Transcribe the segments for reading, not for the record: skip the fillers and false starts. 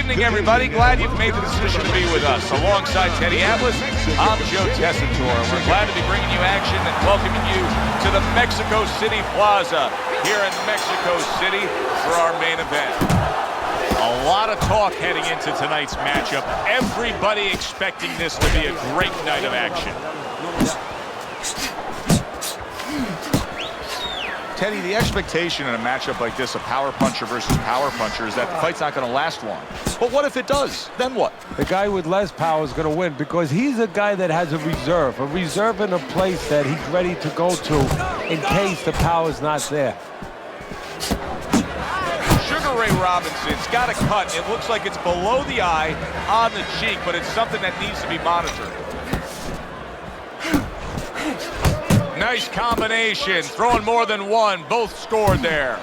evening, everybody. Glad you've made the decision to be with us. Alongside Teddy Atlas, I'm Joe Tessitore. We're glad to be bringing you action and welcoming you to the Mexico City Plaza here in Mexico City for our main event. A lot of talk heading into tonight's matchup. Everybody expecting this to be a great night of action. Teddy, the expectation in a matchup like this, a power puncher versus power puncher, is that the fight's not going to last long. But what if it does? Then what? The guy with less power is going to win because he's a guy that has a reserve in a place that he's ready to go to in case the power's not there. Sugar Ray Robinson's got a cut. It looks like it's below the eye on the cheek, but it's something that needs to be monitored. Nice combination, throwing more than one. Both scored there.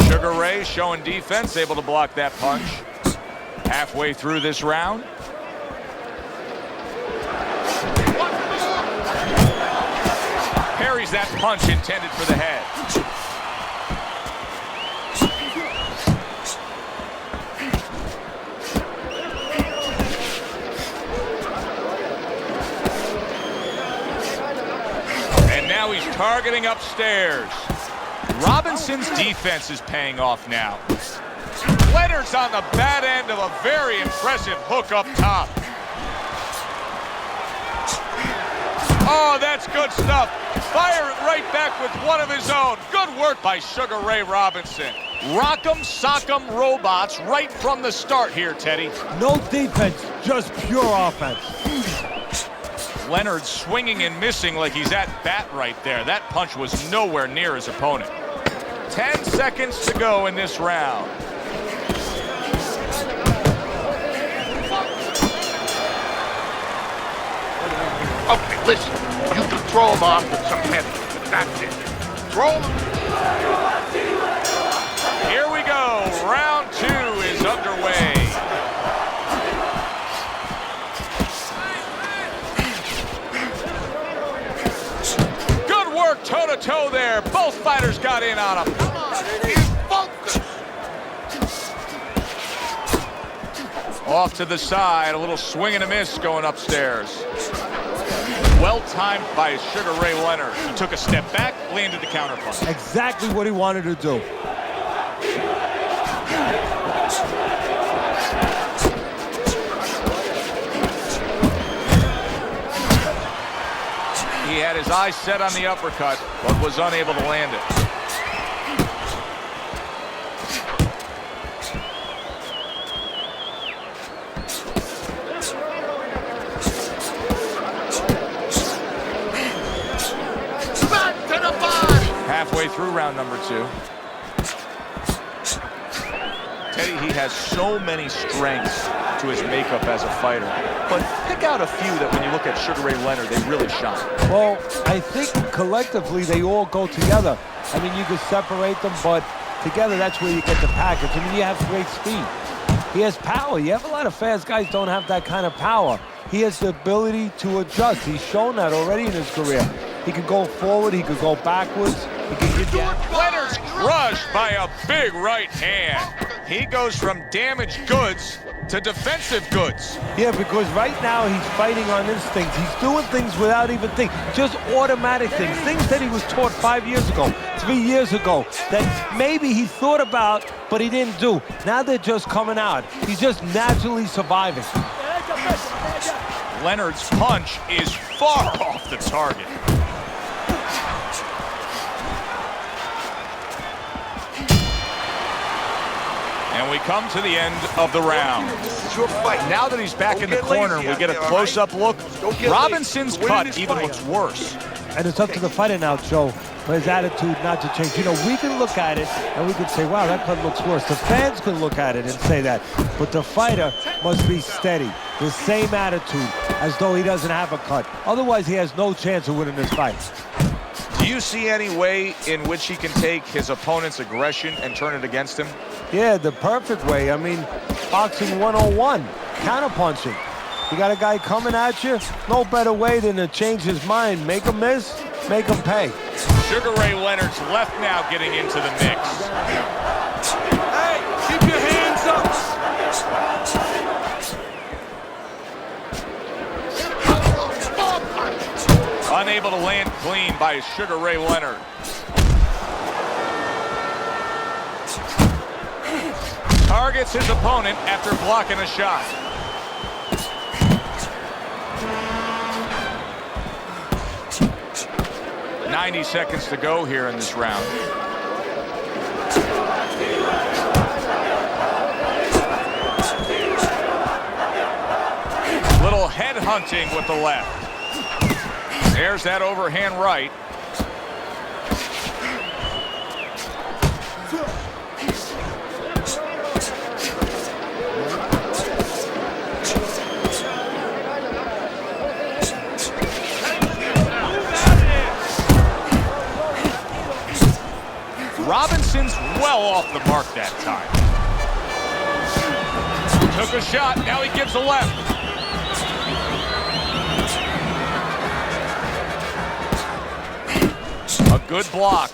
Sugar Ray showing defense, able to block that punch. Halfway through this round. Parries that punch intended for the head. Now he's targeting upstairs. Robinson's defense is paying off now. Leonard's on the bad end of a very impressive hook up top. Oh, that's good stuff. Fire it right back with one of his own. Good work by Sugar Ray Robinson. Rock'em, sock'em robots right from the start here, Teddy. No defense, just pure offense. Leonard swinging and missing like he's at bat right there. That punch was nowhere near his opponent. 10 seconds to go in this round. Okay, listen. You can throw him off with some heavy, but that's it. Throw him. Here we go. Round 2 is underway. Toe-to-toe there. Both fighters got in on him. Come on, he's focused. Off to the side. A little swing and a miss going upstairs. Well-timed by Sugar Ray Leonard. He took a step back, landed the counterpunch. Exactly what he wanted to do. He had his eyes set on the uppercut, but was unable to land it. Back to the body. Halfway through round number 2. Teddy, he has so many strengths to his makeup as a fighter, but pick out a few that when you look at Sugar Ray Leonard, they really shine. Well, I think collectively they all go together. I mean, you can separate them, but together that's where you get the package. I mean, you have great speed. He has power. You have a lot of fast guys don't have that kind of power. He has the ability to adjust. He's shown that already in his career. He can go forward, he could go backwards, he can get down. Leonard's crushed by a big right hand. He goes from damaged goods to defensive goods. Yeah, because right now he's fighting on instinct. He's doing things without even thinking, just automatic things. Things that he was taught 5 years ago, 3 years ago, that maybe he thought about, but he didn't do. Now they're just coming out. He's just naturally surviving. Leonard's punch is far off the target. And we come to the end of the round. This is your fight. Now that he's back in the corner, we get a close-up look. Robinson's cut even looks worse. And it's up to the fighter now, Joe, for his attitude not to change. You know, we can look at it and we can say, wow, that cut looks worse. The fans can look at it and say that. But the fighter must be steady, the same attitude, as though he doesn't have a cut. Otherwise, he has no chance of winning this fight. Do you see any way in which he can take his opponent's aggression and turn it against him? Yeah, the perfect way. I mean, boxing 101, counterpunching. You got a guy coming at you, no better way than to change his mind. Make him miss, make him pay. Sugar Ray Leonard's left now getting into the mix. Hey, keep your hands up. Unable to land clean by Sugar Ray Leonard. Targets his opponent after blocking a shot. "90 seconds to go here in this round. Little head hunting with the left. There's that overhand right. Robinson's well off the mark that time. Took a shot, now he gives a left. A good block.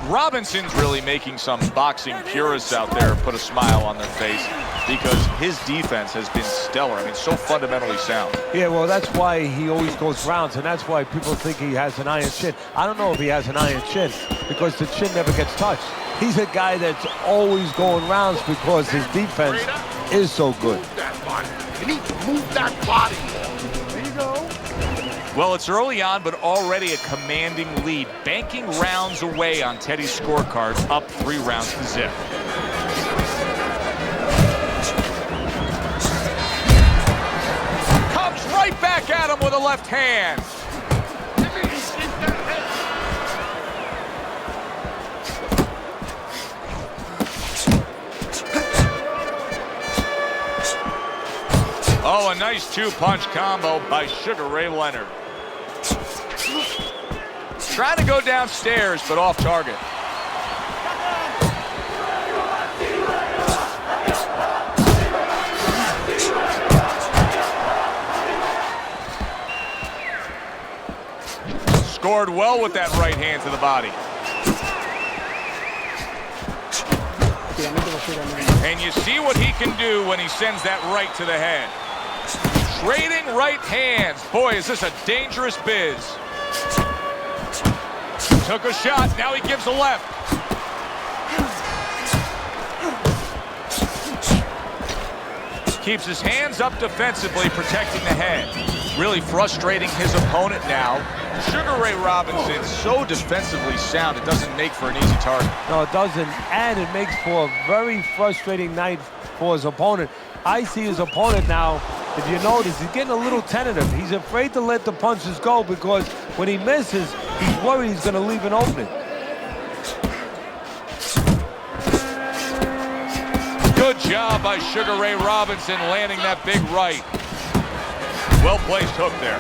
Robinson's really making some boxing purists out there put a smile on their face because his defense has been stellar. I mean, so fundamentally sound. Yeah, well, that's why he always goes rounds, and that's why people think he has an iron chin. I don't know if he has an iron chin because the chin never gets touched. He's a guy that's always going rounds because his defense is so good. Move that body. You need to move that body. There you go. Well, it's early on, but already a commanding lead. Banking rounds away on Teddy's scorecard, up 3 rounds to zip. Comes right back at him with a left hand. Oh, a nice 2-punch combo by Sugar Ray Leonard. Trying to go downstairs, but off target. Scored well with that right hand to the body. And you see what he can do when he sends that right to the head. Trading right hands. Boy, is this a dangerous biz. Took a shot, now he gives a left. Keeps his hands up defensively, protecting the head. Really frustrating his opponent now. Sugar Ray Robinson, so defensively sound, it doesn't make for an easy target. No, it doesn't, and it makes for a very frustrating night for his opponent. I see his opponent now, if you notice, he's getting a little tentative. He's afraid to let the punches go because when he misses, he's worried he's going to leave an opening. Good job by Sugar Ray Robinson landing that big right. Well-placed hook there.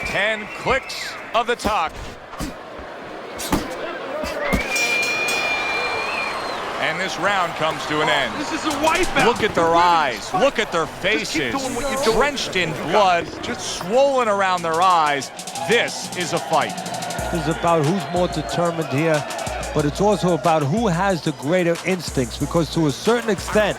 Ten clicks of the talk. And this round comes to an end. This is a wipeout. Look at their eyes. Look at their faces. Drenched in blood, just swollen around their eyes. This is a fight. It's about who's more determined here, but it's also about who has the greater instincts because to a certain extent,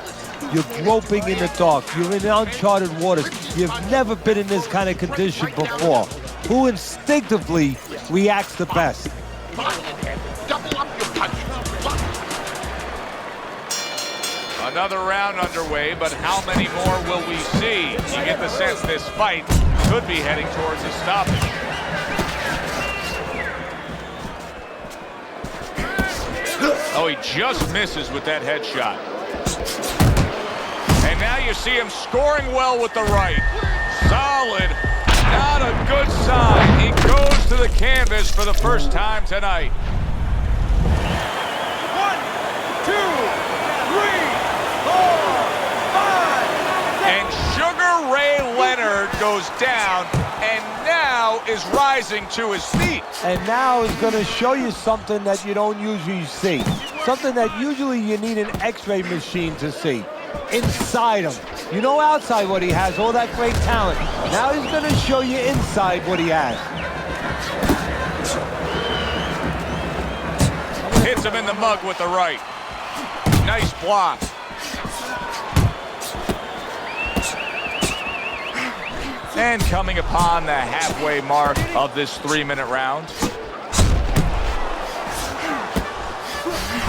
you're groping in the dark. You're in uncharted waters. You've never been in this kind of condition before. Who instinctively reacts the best? Double up your punches. Another round underway, but how many more will we see? You get the sense this fight could be heading towards a stoppage. Oh, he just misses with that headshot. And now you see him scoring well with the right. Solid. Not a good sign. He goes to the canvas for the first time tonight. 1, 2, 3, 4, 5. And Sugar Ray Leonard goes down, and now is rising to his feet. And now he's going to show you something that you don't usually see. Something that usually you need an X-ray machine to see. Inside him. You know outside what he has, all that great talent. Now he's going to show you inside what he has. Hits him in the mug with the right. Nice block. And coming upon the halfway mark of this 3-minute round.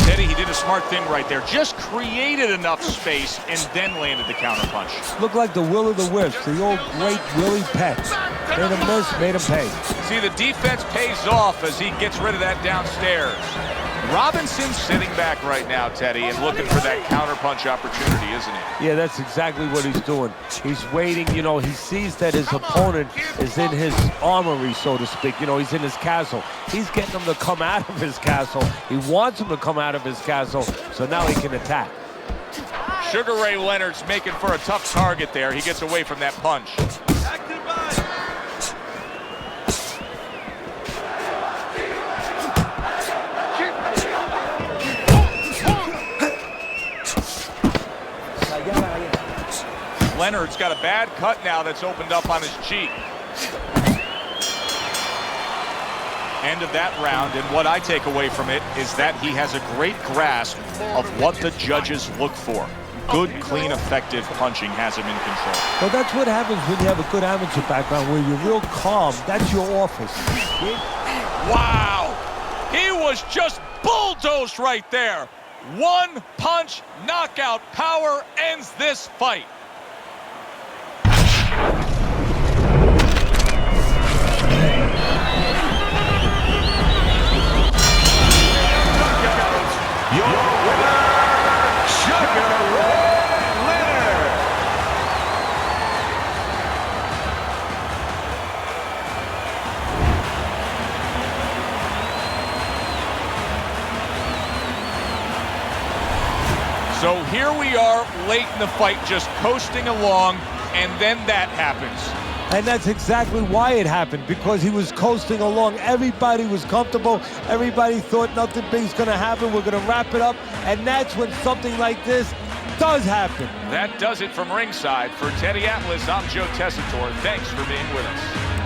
Teddy, he did a smart thing right there. Just created enough space and then landed the counterpunch. Looked like the will of the wisps, the old great Willie Peck. Made him miss, made him pay. See, the defense pays off as he gets rid of that downstairs. Robinson's sitting back right now, Teddy, and looking for that counterpunch opportunity, isn't he? Yeah, that's exactly what he's doing. He's waiting, you know, he sees that his opponent is in his armory, so to speak. You know, he's in his castle. He's getting him to come out of his castle. He wants him to come out of his castle, so now he can attack. Sugar Ray Leonard's making for a tough target there. He gets away from that punch. Leonard's got a bad cut now that's opened up on his cheek. End of that round, and what I take away from it is that he has a great grasp of what the judges look for. Good, clean, effective punching has him in control. Well, that's what happens when you have a good amateur background, where you're real calm. That's your office. Wow! He was just bulldozed right there. One punch knockout power ends this fight. Your winner, Sugar Ray Leonard. So here we are late in the fight, just coasting along, and then that happens. And that's exactly why it happened, because he was coasting along. Everybody was comfortable. Everybody thought nothing big's going to happen. We're going to wrap it up. And that's when something like this does happen. That does it from ringside. For Teddy Atlas, I'm Joe Tessitore. Thanks for being with us.